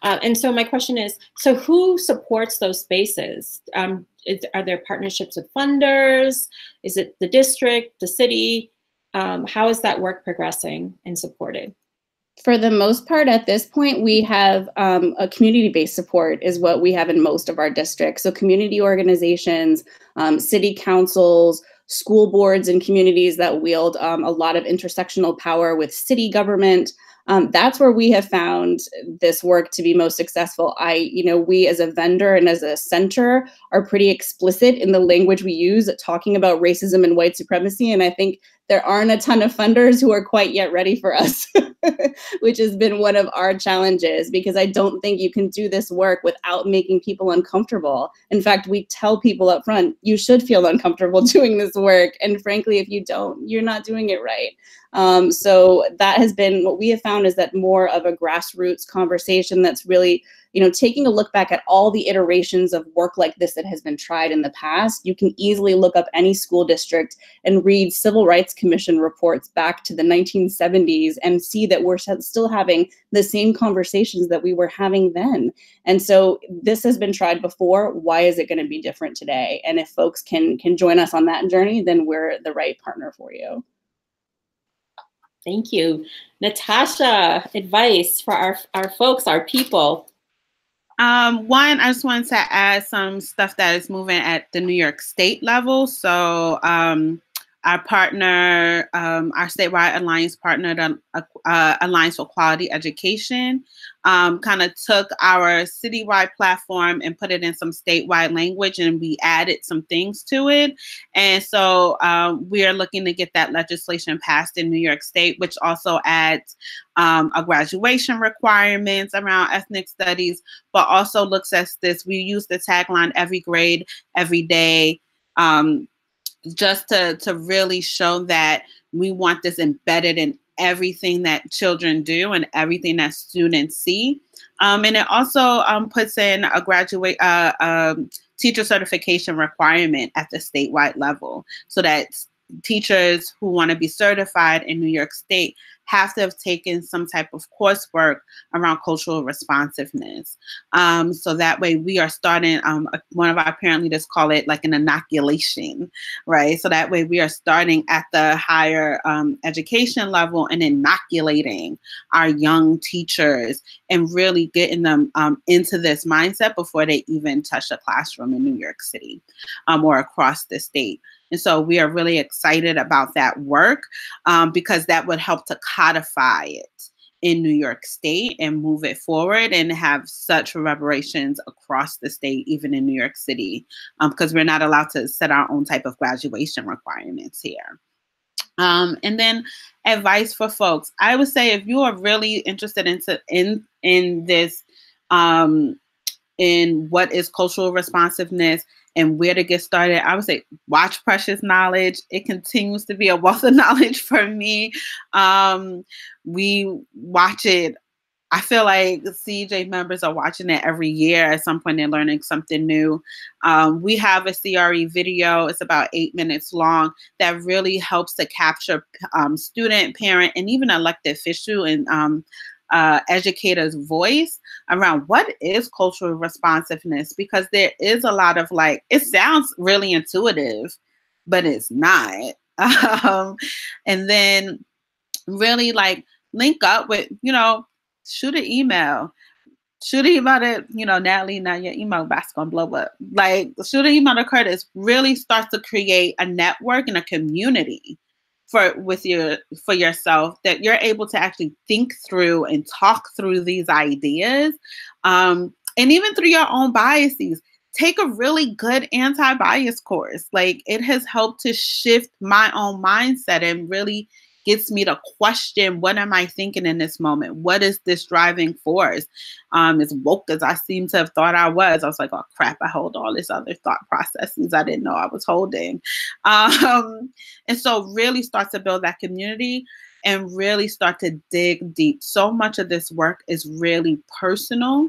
And so my question is, so who supports those spaces? Are there partnerships with funders? Is it the district, the city? How is that work progressing and supported? For the most part, at this point, we have a community-based support is what we have in most of our districts. So community organizations, city councils, school boards and communities that wield a lot of intersectional power with city government. That's where we have found this work to be most successful. We as a vendor and as a center are pretty explicit in the language we use talking about racism and white supremacy. And I think there aren't a ton of funders who are quite yet ready for us, which has been one of our challenges, because I don't think you can do this work without making people uncomfortable. In fact, we tell people up front, you should feel uncomfortable doing this work. And frankly, if you don't, you're not doing it right. So that has been what we have found, is that more of a grassroots conversation that's really, taking a look back at all the iterations of work like this that has been tried in the past. You can easily look up any school district and read Civil Rights Commission reports back to the 1970s and see that we're still having the same conversations that we were having then. And so this has been tried before. Why is it going to be different today? And if folks can join us on that journey, then we're the right partner for you. Thank you. Natasha, advice for our folks, our people. One, I just wanted to add some stuff that is moving at the New York State level. So Our partner, our statewide alliance partner, the Alliance for Quality Education, kind of took our citywide platform and put it in some statewide language, and we added some things to it. And so we are looking to get that legislation passed in New York State, which also adds a graduation requirements around ethnic studies, but also looks at this. We use the tagline, every grade, every day, just to really show that we want this embedded in everything that children do and everything that students see. And it also puts in a teacher certification requirement at the statewide level, so that teachers who want to be certified in New York State have to have taken some type of coursework around cultural responsiveness. So that way we are starting, one of our parent leaders call it like an inoculation, right? So that way we are starting at the higher education level and inoculating our young teachers and really getting them into this mindset before they even touch a classroom in New York City or across the state. And so we are really excited about that work because that would help to codify it in New York State and move it forward and have such reverberations across the state, even in New York City, because we're not allowed to set our own type of graduation requirements here. And then advice for folks. I would say if you are really interested in this, in what is cultural responsiveness and where to get started, I would say watch Precious Knowledge. It continues to be a wealth of knowledge for me. We watch it. I feel like CJ members are watching it every year. At some point, they're learning something new. We have a CRE video. It's about 8 minutes long that really helps to capture student, parent, and even elected official and educators' voice around what is cultural responsiveness, because there is a lot of like, it sounds really intuitive, but it's not. And then really like link up with, shoot an email. Shoot an email to, Natalie, now your email box gonna blow up. Like, shoot an email to Curtis. Really start to create a network and a community for yourself that you're able to actually think through and talk through these ideas. And even through your own biases, take a really good anti-bias course. Like, it has helped to shift my own mindset and really gets me to question, what am I thinking in this moment? What is this driving force? As woke as I seem to have thought I was like, oh crap, I hold all this other thought processes I didn't know I was holding. And so really start to build that community and really start to dig deep. So much of this work is really personal,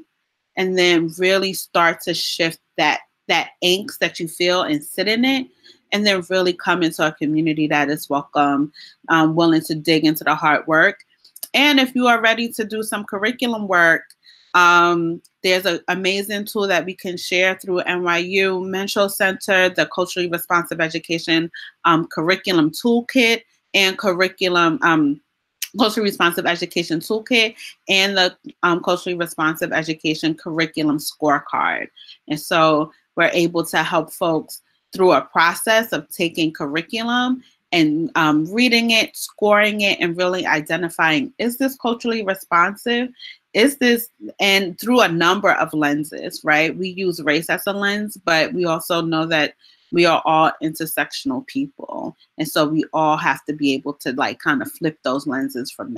and then really start to shift that angst that you feel and sit in it, and then really come into a community that is welcome, willing to dig into the hard work. And if you are ready to do some curriculum work, there's an amazing tool that we can share through NYU Menschel Center, the Culturally Responsive Education Curriculum Toolkit and Culturally Responsive Education Toolkit, and the Culturally Responsive Education Curriculum Scorecard. And so we're able to help folks through a process of taking curriculum and reading it, scoring it, and really identifying, is this culturally responsive? Is this, and through a number of lenses, right? We use race as a lens, but we also know that we are all intersectional people. And so we all have to be able to like kind of flip those lenses from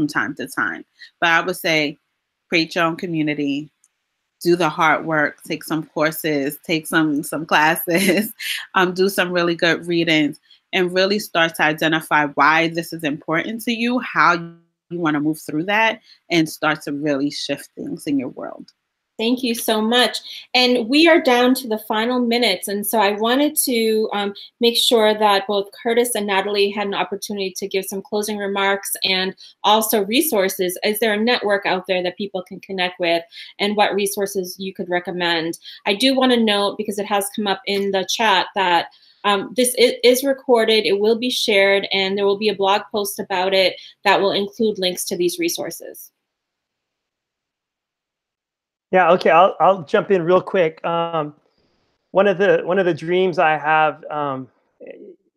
time to time. But I would say create your own community, do the hard work, take some courses, take some classes, do some really good readings, and really start to identify why this is important to you, how you want to move through that, and start to really shift things in your world. Thank you so much. And we are down to the final minutes. And so I wanted to make sure that both Curtis and Natalie had an opportunity to give some closing remarks and also resources. Is there a network out there that people can connect with, and what resources you could recommend? I do want to note, because it has come up in the chat, that this is recorded, it will be shared, and there will be a blog post about it that will include links to these resources. Yeah, okay, I'll jump in real quick. One of the dreams I have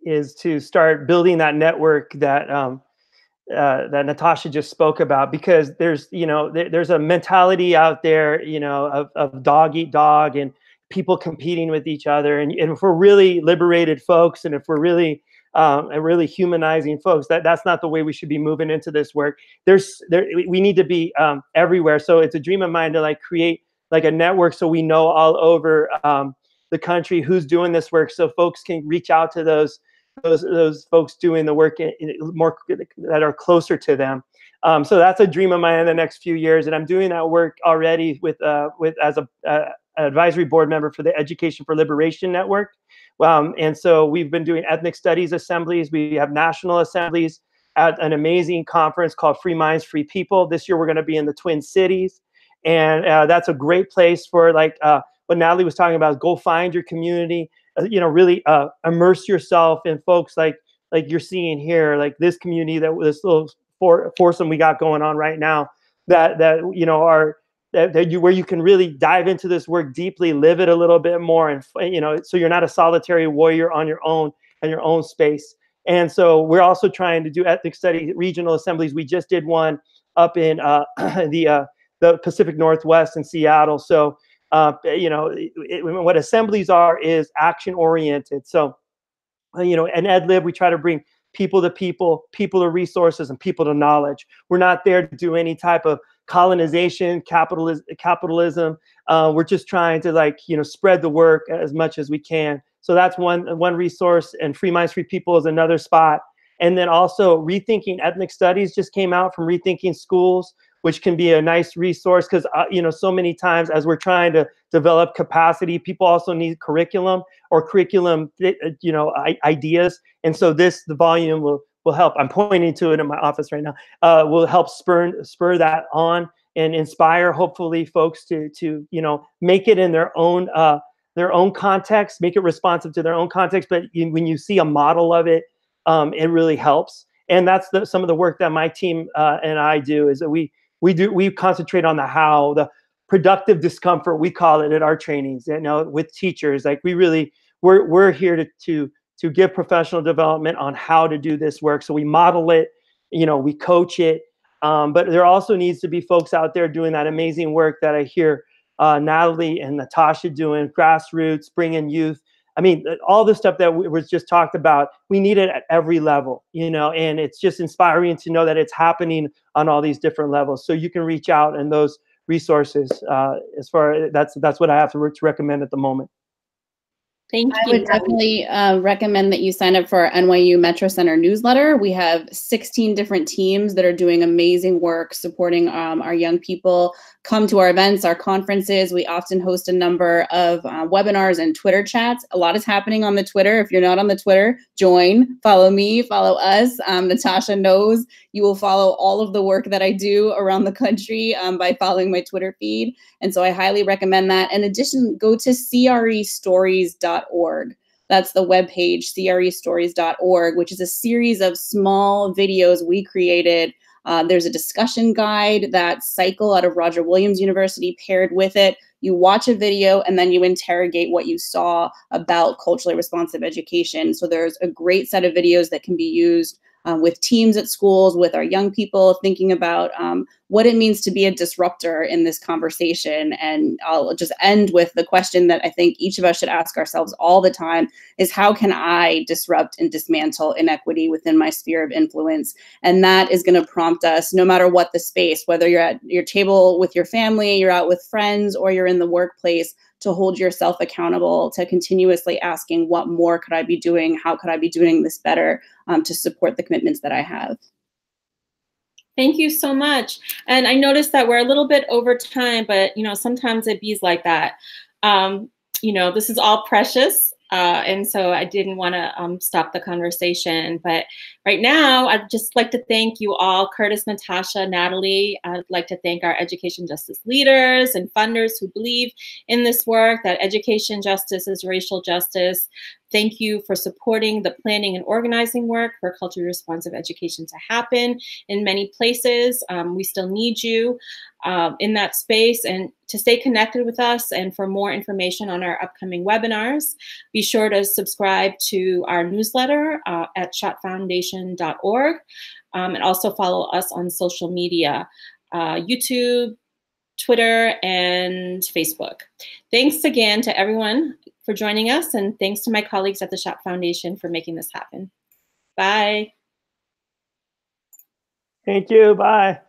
is to start building that network that that Natasha just spoke about, because there's, you know, there's a mentality out there, you know, of dog eat dog and people competing with each other. And if we're really liberated folks, and if we're really really humanizing folks, that's not the way we should be moving into this work. We need to be everywhere. So it's a dream of mine to like create like a network, so we know all over the country who's doing this work, so folks can reach out to those folks doing the work more that are closer to them. So that's a dream of mine in the next few years, and I'm doing that work already with as a advisory board member for the Education for Liberation Network. And so we've been doing ethnic studies assemblies. We have national assemblies at an amazing conference called Free Minds, Free People. This year we're going to be in the Twin Cities, and that's a great place for like what Natalie was talking about. Go find your community. You know, really immerse yourself in folks like you're seeing here, like this community, that this little foursome we got going on right now, that you know are where you can really dive into this work deeply, live it a little bit more, and you know, so you're not a solitary warrior on your own in your own space. And so we're also trying to do ethnic study regional assemblies. We just did one up in the Pacific Northwest in Seattle. So you know, what assemblies are is action oriented. So, you know, in EdLib, we try to bring people to people, people to resources, and people to knowledge. We're not there to do any type of colonization, capitalism. We're just trying to, like, you know, spread the work as much as we can. So that's one resource, and Free Minds, Free People is another spot. And then also Rethinking Ethnic Studies just came out from Rethinking Schools, which can be a nice resource, because you know, so many times as we're trying to develop capacity, people also need curriculum or curriculum, you know, ideas. And so the volume will help. I'm pointing to it in my office right now. Will help spur that on and inspire, hopefully, folks to you know, make it in their own context, make it responsive to their own context. But when you see a model of it, it really helps. And that's some of the work that my team and I do, is that we concentrate on the how, the productive discomfort, we call it at our trainings, you know, with teachers. Like we're here to give professional development on how to do this work. So we model it, you know, we coach it. But there also needs to be folks out there doing that amazing work that I hear Natalie and Natasha doing, grassroots, bringing youth. I mean, all the stuff that was just talked about, we need it at every level, you know, and it's just inspiring to know that it's happening on all these different levels. So you can reach out in those resources. As far that's what I have to recommend at the moment. Thank you. I would definitely recommend that you sign up for our NYU Metro Center newsletter. We have 16 different teams that are doing amazing work supporting our young people. Come to our events, our conferences. We often host a number of webinars and Twitter chats. A lot is happening on the Twitter. If you're not on the Twitter, join, follow me, follow us. Natasha knows you will follow all of the work that I do around the country by following my Twitter feed. And so I highly recommend that. In addition, go to crestories.org. That's the webpage, crestories.org, which is a series of small videos we created. There's a discussion guide that cycle out of Roger Williams University paired with it. You watch a video and then you interrogate what you saw about culturally responsive education. So there's a great set of videos that can be used with teams at schools, with our young people, thinking about what it means to be a disruptor in this conversation. And I'll just end with the question that I think each of us should ask ourselves all the time is, how can I disrupt and dismantle inequity within my sphere of influence? And that is going to prompt us, no matter what the space, whether you're at your table with your family, you're out with friends, or you're in the workplace, to hold yourself accountable, to continuously asking, what more could I be doing? How could I be doing this better to support the commitments that I have? Thank you so much. And I noticed that we're a little bit over time, but you know, sometimes it bees like that. You know, this is all precious. And so I didn't want to stop the conversation, but Right now, I'd just like to thank you all, Curtis, Natasha, Natalie. I'd like to thank our education justice leaders and funders who believe in this work, that education justice is racial justice. Thank you for supporting the planning and organizing work for culturally responsive education to happen in many places. We still need you in that space, and to stay connected with us and for more information on our upcoming webinars, be sure to subscribe to our newsletter at schottfoundation.org, and also follow us on social media, YouTube, Twitter, and Facebook. Thanks again to everyone for joining us, and thanks to my colleagues at the Schott Foundation for making this happen. Bye. Thank you. Bye.